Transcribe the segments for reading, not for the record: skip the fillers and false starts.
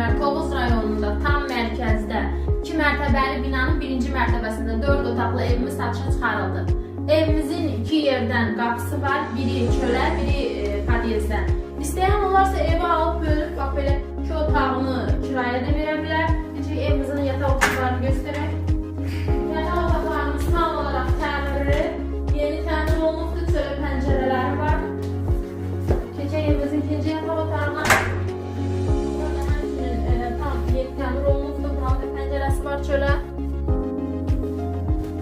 müəllimlər, Tovuz rayonunda tam mərkəzdə 2 mərtəbəli binanın 1-ci mərtəbəsində 4 otaqlı evimiz satışa çıxarıldı. Evimizin 2 yerdən qapısı var, biri çölə, biri podyezddən. İstəyən olarsa evi alıb bölüb, bax belə 2 otağını kiraya da verə bilər. Evimizin yataq otaqlarını göstərək. Yataq otaqlarımız tam olaraq təmirli, yeni təmir olunubdur, çölə pəncərələri var. Keçək evimizin ikinci yataq otağına. Tam yeni təmir olunubdur, buranın da pəncərəsi var çölə.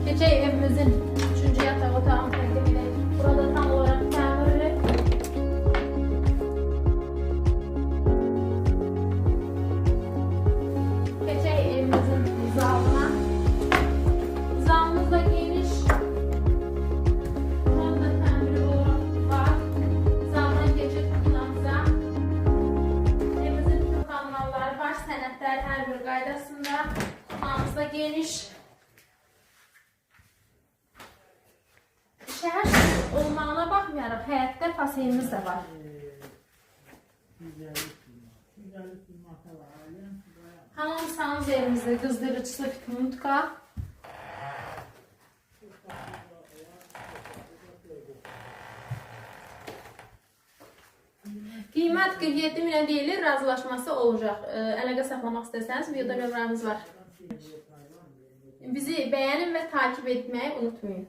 Keçək evimizin üçüncü yataq otağını təqdim edək. Burada tam olaraq təmirli. Keçək evimizin zalına. Zalımız da geniş. Burada da təmirli olaraq var. Zaldan keçid qutlamıza. Evimizin bütün kanalları, baş sənədləri hər bir qaydasında. Qutlamız da geniş. Şəhər olmağına baxmayaraq, həyətdə faseyimiz də var. Hamamsanız evimizdə qızdırıcısı Fitmutka. Qiymət 47 minə deyilir, razılaşması olacaq. Əlaqə saxlamaq istəsəniz, videoda nömrəmiz var. Bizi bəyənin və takip etməyi unutmayın.